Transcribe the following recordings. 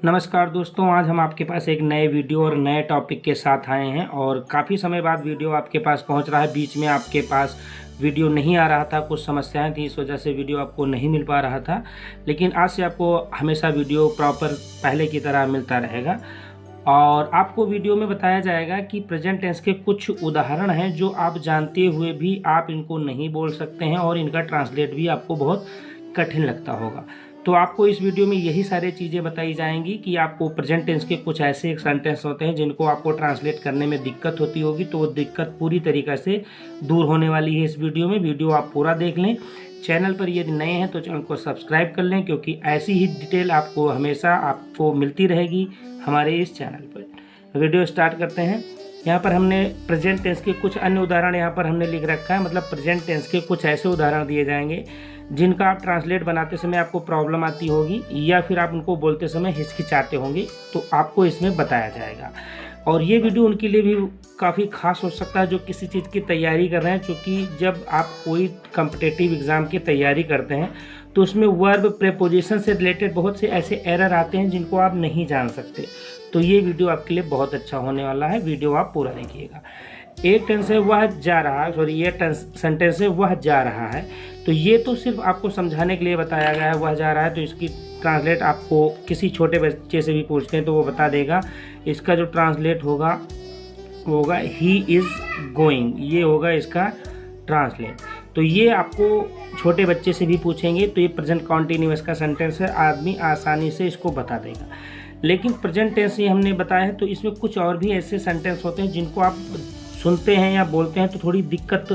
नमस्कार दोस्तों, आज हम आपके पास एक नए वीडियो और नए टॉपिक के साथ आए हैं और काफ़ी समय बाद वीडियो आपके पास पहुंच रहा है। बीच में आपके पास वीडियो नहीं आ रहा था, कुछ समस्याएं थी, इस वजह से वीडियो आपको नहीं मिल पा रहा था। लेकिन आज से आपको हमेशा वीडियो प्रॉपर पहले की तरह मिलता रहेगा और आपको वीडियो में बताया जाएगा कि प्रेजेंट टेंस के कुछ उदाहरण हैं जो आप जानते हुए भी आप इनको नहीं बोल सकते हैं और इनका ट्रांसलेट भी आपको बहुत कठिन लगता होगा। तो आपको इस वीडियो में यही सारी चीज़ें बताई जाएंगी कि आपको प्रेजेंट टेंस के कुछ ऐसे सेंटेंस होते हैं जिनको आपको ट्रांसलेट करने में दिक्कत होती होगी, तो वो दिक्कत पूरी तरीक़े से दूर होने वाली है इस वीडियो में। वीडियो आप पूरा देख लें। चैनल पर यदि नए हैं तो चैनल को सब्सक्राइब कर लें, क्योंकि ऐसी ही डिटेल आपको हमेशा आपको मिलती रहेगी हमारे इस चैनल पर। वीडियो स्टार्ट करते हैं। यहाँ पर हमने प्रेजेंट टेंस के कुछ अन्य उदाहरण यहाँ पर हमने लिख रखा है, मतलब प्रेजेंट टेंस के कुछ ऐसे उदाहरण दिए जाएंगे जिनका आप ट्रांसलेट बनाते समय आपको प्रॉब्लम आती होगी या फिर आप उनको बोलते समय हिचकिचाते होंगे, तो आपको इसमें बताया जाएगा। और ये वीडियो उनके लिए भी काफ़ी खास हो सकता है जो किसी चीज़ की तैयारी कर रहे हैं, क्योंकि जब आप कोई कॉम्पिटिटिव एग्ज़ाम की तैयारी करते हैं तो उसमें वर्ब प्रेपोजिशन से रिलेटेड बहुत से ऐसे एरर आते हैं जिनको आप नहीं जान सकते। तो ये वीडियो आपके लिए बहुत अच्छा होने वाला है, वीडियो आप पूरा देखिएगा। एक टेंस है वह जा रहा है, सॉरी ये सेंटेंस है वह जा रहा है। तो ये तो सिर्फ आपको समझाने के लिए बताया गया है, वह जा रहा है। तो इसकी ट्रांसलेट आपको किसी छोटे बच्चे से भी पूछते हैं तो वो बता देगा। इसका जो ट्रांसलेट होगा वो होगा ही इज़ गोइंग, ये होगा इसका ट्रांसलेट। तो ये आपको छोटे बच्चे से भी पूछेंगे तो ये प्रेजेंट कॉन्टिन्यूअस का सेंटेंस है, आदमी आसानी से इसको बता देगा। लेकिन प्रेजेंट टेंस ये हमने बताया है, तो इसमें कुछ और भी ऐसे सेंटेंस होते हैं जिनको आप सुनते हैं या बोलते हैं तो थोड़ी दिक्कत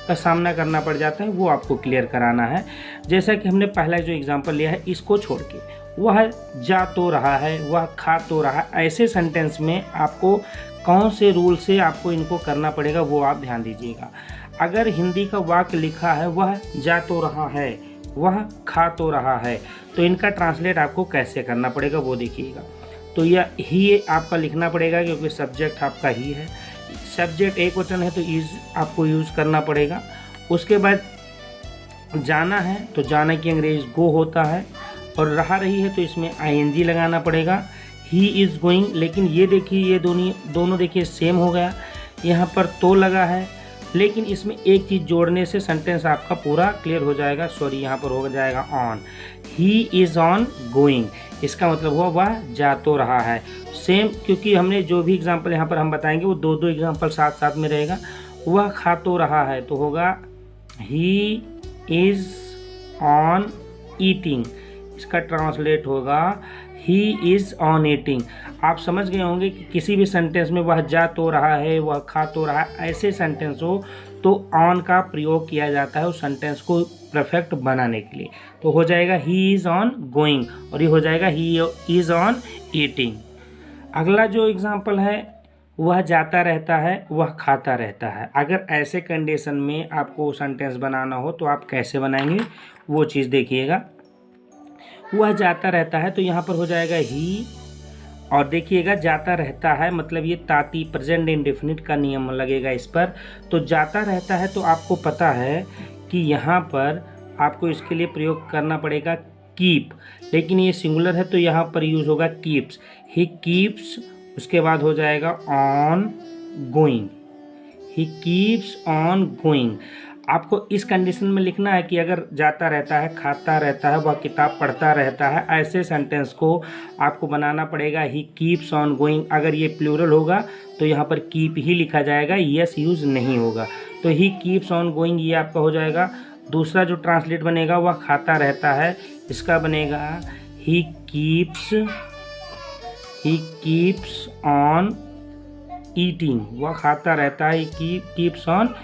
का सामना करना पड़ जाता है, वो आपको क्लियर कराना है। जैसा कि हमने पहला जो एग्जांपल लिया है, इसको छोड़ के वह जा तो रहा है, वह खा तो रहा है, ऐसे सेंटेंस में आपको कौन से रूल से आपको इनको करना पड़ेगा वो आप ध्यान दीजिएगा। अगर हिंदी का वाक्य लिखा है वह जा तो रहा है, वह खा तो रहा है, तो इनका ट्रांसलेट आपको कैसे करना पड़ेगा वो देखिएगा। तो यह ही आपका लिखना पड़ेगा क्योंकि सब्जेक्ट आपका ही है। सब्जेक्ट एक वचन है तो इज़ आपको यूज़ करना पड़ेगा। उसके बाद जाना है तो जाना की अंग्रेज गो होता है, और रहा रही है तो इसमें आईएनजी लगाना पड़ेगा। ही इज़ गोइंग, लेकिन ये देखिए ये दोनों देखिए सेम हो गया। यहाँ पर तो लगा है, लेकिन इसमें एक चीज़ जोड़ने से सेंटेंस आपका पूरा क्लियर हो जाएगा। सॉरी, यहाँ पर हो जाएगा on, he is on going, इसका मतलब हुआ वह जा तो रहा है। सेम, क्योंकि हमने जो भी एग्जांपल यहाँ पर हम बताएंगे वो दो एग्जांपल साथ साथ में रहेगा। वह खा तो रहा है तो होगा ही इज़ ऑन ईटिंग, इसका ट्रांसलेट होगा ही इज़ ऑन ईटिंग। आप समझ गए होंगे कि किसी भी सेंटेंस में वह जा तो रहा है, वह खा तो रहा है, ऐसे सेंटेंस हो तो ऑन का प्रयोग किया जाता है उस सेंटेंस को परफेक्ट बनाने के लिए। तो हो जाएगा ही इज़ ऑन गोइंग और ये हो जाएगा ही इज़ ऑन ईटिंग। अगला जो एग्जांपल है, वह जाता रहता है, वह खाता रहता है। अगर ऐसे कंडीशन में आपको सेंटेंस बनाना हो तो आप कैसे बनाएंगे वो चीज़ देखिएगा। वह जाता रहता है तो यहाँ पर हो जाएगा ही, और देखिएगा जाता रहता है मतलब ये ताती प्रेजेंट इंडेफिनिट का नियम लगेगा इस पर। तो जाता रहता है तो आपको पता है कि यहाँ पर आपको इसके लिए प्रयोग करना पड़ेगा कीप, लेकिन ये सिंगुलर है तो यहाँ पर यूज़ होगा कीप्स। ही कीप्स, उसके बाद हो जाएगा on going, he keeps on going. आपको इस कंडीशन में लिखना है कि अगर जाता रहता है, खाता रहता है, वह किताब पढ़ता रहता है, ऐसे सेंटेंस को आपको बनाना पड़ेगा ही कीप्स ऑन गोइंग। अगर ये प्लूरल होगा तो यहाँ पर कीप ही लिखा जाएगा, यस यूज़ नहीं होगा। तो ही कीप्स ऑन गोइंग ये आपका हो जाएगा। दूसरा जो ट्रांसलेट बनेगा वह खाता रहता है, इसका बनेगा ही कीप्स ऑन ईटिंग, वह खाता रहता है, कीप्स ऑन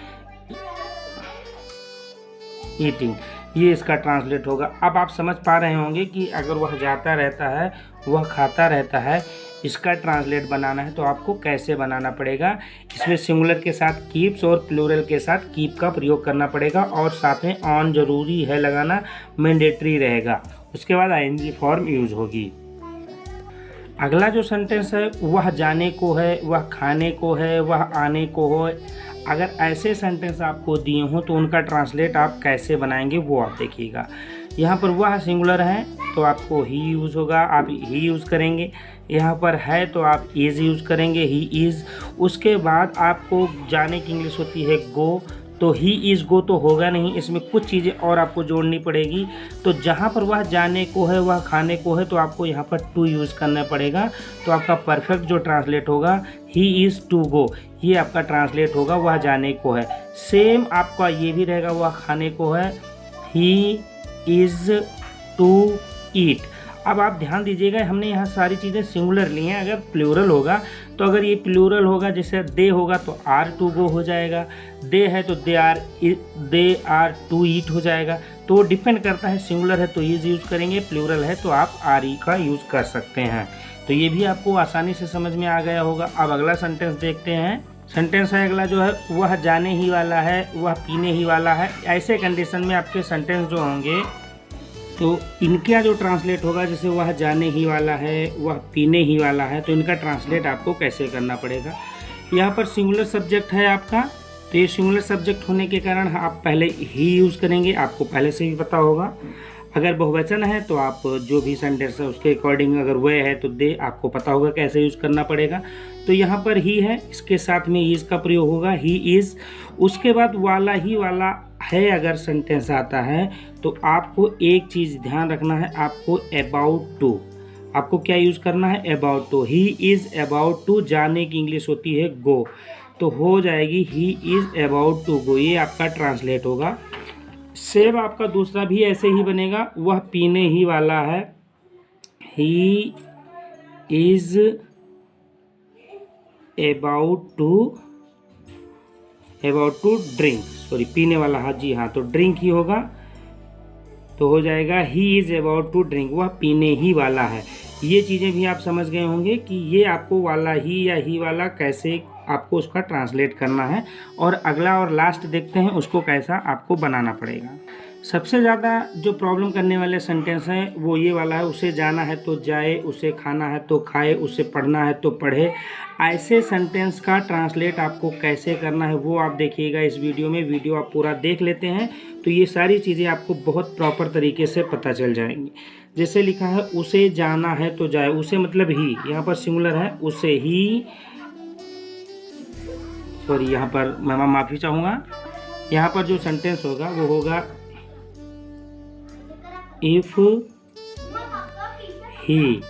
ईटिंग, ये इसका ट्रांसलेट होगा। अब आप समझ पा रहे होंगे कि अगर वह जाता रहता है, वह खाता रहता है, इसका ट्रांसलेट बनाना है तो आपको कैसे बनाना पड़ेगा। इसमें सिंगुलर के साथ कीप्स और प्लूरल के साथ कीप का प्रयोग करना पड़ेगा, और साथ में ऑन जरूरी है लगाना, मैंडेटरी रहेगा। उसके बाद आईएनजी फॉर्म यूज होगी। अगला जो सेंटेंस है, वह जाने को है, वह खाने को है, वह आने को हो। अगर ऐसे सेंटेंस आपको दिए हों तो उनका ट्रांसलेट आप कैसे बनाएंगे वो आप देखिएगा। यहाँ पर वह सिंगुलर है तो आपको ही यूज़ होगा, आप ही यूज़ करेंगे। यहाँ पर है तो आप इज़ यूज़ करेंगे, ही इज़। उसके बाद आपको जाने की इंग्लिश होती है गो, तो ही इज़ गो तो होगा नहीं, इसमें कुछ चीज़ें और आपको जोड़नी पड़ेगी। तो जहाँ पर वह जाने को है, वह खाने को है, तो आपको यहाँ पर टू यूज़ करना पड़ेगा। तो आपका परफेक्ट जो ट्रांसलेट होगा ही इज़ टू गो, ये आपका ट्रांसलेट होगा वह जाने को है। सेम आपका ये भी रहेगा वह खाने को है, ही इज़ टू ईट। अब आप ध्यान दीजिएगा, हमने यहाँ सारी चीज़ें सिंगुलर ली हैं। अगर प्लूरल होगा तो अगर ये प्लूरल होगा, जैसे दे होगा तो आर टू गो हो जाएगा, दे है तो दे आर टू ईट हो जाएगा। तो वो डिपेंड करता है, सिंगुलर है तो इज़ यूज़ करेंगे, प्लूरल है तो आप आर ई का यूज़ कर सकते हैं। तो ये भी आपको आसानी से समझ में आ गया होगा। अब अगला सेंटेंस देखते हैं। सेंटेंस है अगला जो है, वह जाने ही वाला है, वह पीने ही वाला है। ऐसे कंडीशन में आपके सेंटेंस जो होंगे तो इनका जो ट्रांसलेट होगा, जैसे वह जाने ही वाला है, वह पीने ही वाला है, तो इनका ट्रांसलेट आपको कैसे करना पड़ेगा। यहाँ पर सिंगुलर सब्जेक्ट है आपका, तो ये सिंगुलर सब्जेक्ट होने के कारण आप पहले ही यूज़ करेंगे, आपको पहले से भी पता होगा। अगर बहुवचन है तो आप जो भी सेंटेंस है उसके अकॉर्डिंग, अगर वह है तो दे, आपको पता होगा कैसे यूज़ करना पड़ेगा। तो यहाँ पर ही है, इसके साथ में इज़ का प्रयोग होगा, ही इज़। उसके बाद वाला ही वाला है अगर सेंटेंस आता है तो आपको एक चीज़ ध्यान रखना है, आपको अबाउट टू, आपको क्या यूज़ करना है, about to. He is about to, जाने की इंग्लिश होती है गो, तो हो जाएगी he is about to go, ये आपका ट्रांसलेट होगा। सेम आपका दूसरा भी ऐसे ही बनेगा, वह पीने ही वाला है, he is about to drink, sorry पीने वाला, हाँ जी हाँ, तो ड्रिंक ही होगा, तो हो जाएगा he is about to drink, वह पीने ही वाला है। ये चीज़ें भी आप समझ गए होंगे कि ये आपको वाला ही या ही वाला कैसे आपको उसका ट्रांसलेट करना है। और अगला और लास्ट देखते हैं उसको कैसा आपको बनाना पड़ेगा। सबसे ज़्यादा जो प्रॉब्लम करने वाले सेंटेंस हैं वो ये वाला है, उसे जाना है तो जाए, उसे खाना है तो खाए, उसे पढ़ना है तो पढ़े। ऐसे सेंटेंस का ट्रांसलेट आपको कैसे करना है वो आप देखिएगा इस वीडियो में। वीडियो आप पूरा देख लेते हैं तो ये सारी चीज़ें आपको बहुत प्रॉपर तरीके से पता चल जाएंगी। जैसे लिखा है उसे जाना है तो जाए, उसे मतलब ही, यहाँ पर सिंगुलर है, उसे ही, सॉरी यहाँ पर मैं माफ़ी चाहूँगा, यहाँ पर जो सेंटेंस होगा वो होगा इफ़ ही।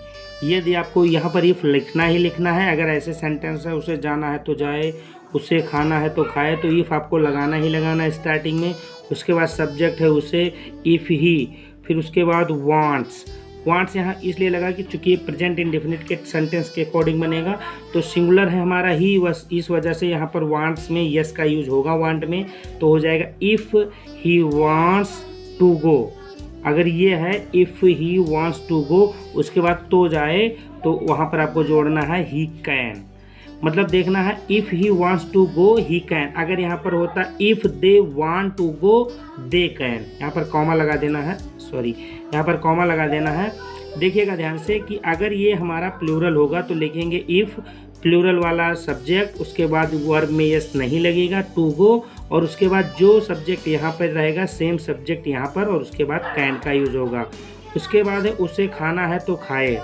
यदि आपको यहाँ पर इफ़ लिखना ही लिखना है, अगर ऐसे सेंटेंस है उसे जाना है तो जाए, उसे खाना है तो खाए, तो इफ़ आपको लगाना ही लगाना है स्टार्टिंग में। उसके बाद सब्जेक्ट है उसे, इफ़ ही, फिर उसके बाद वांट्स। वांट्स यहाँ इसलिए लगा कि चूंकि प्रेजेंट इंडेफिनिट के सेंटेंस के अकॉर्डिंग बनेगा, तो सिंगुलर है हमारा ही, बस इस वजह से यहाँ पर वांट्स में यस का यूज होगा वांट में, तो हो जाएगा if he wants to go. अगर ये है if he wants to go, उसके बाद तो जाए, तो वहाँ पर आपको जोड़ना है ही कैन, मतलब देखना है if he wants to go he can. अगर यहाँ पर होता if they want to go they can, यहाँ पर कॉमा लगा देना है, सॉरी यहाँ पर कॉमा लगा देना है। देखिएगा ध्यान से कि अगर ये हमारा प्लूरल होगा तो लिखेंगे इफ़, प्लूरल वाला सब्जेक्ट, उसके बाद वर्ब में यस नहीं लगेगा, टू गो, और उसके बाद जो सब्जेक्ट यहाँ पर रहेगा सेम सब्जेक्ट यहाँ पर, और उसके बाद कैन का यूज़ होगा। उसके बाद है उसे खाना है तो खाए,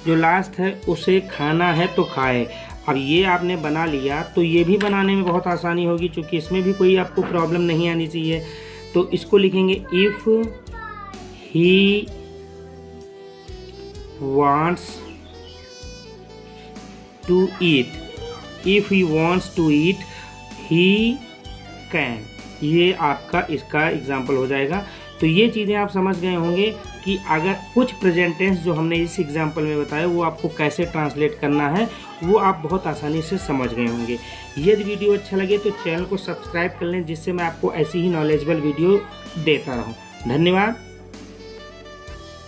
जो लास्ट है उसे खाना है तो खाए। अब ये आपने बना लिया तो ये भी बनाने में बहुत आसानी होगी, क्योंकि इसमें भी कोई आपको प्रॉब्लम नहीं आनी चाहिए। तो इसको लिखेंगे if he wants to eat, if he wants to eat he can, ये आपका इसका एग्जाम्पल हो जाएगा। तो ये चीज़ें आप समझ गए होंगे कि अगर कुछ प्रेजेंट टेंस जो हमने इस एग्जाम्पल में बताया वो आपको कैसे ट्रांसलेट करना है, वो आप बहुत आसानी से समझ गए होंगे। यदि वीडियो अच्छा लगे तो चैनल को सब्सक्राइब कर लें, जिससे मैं आपको ऐसी ही नॉलेजेबल वीडियो देता रहूं। धन्यवाद।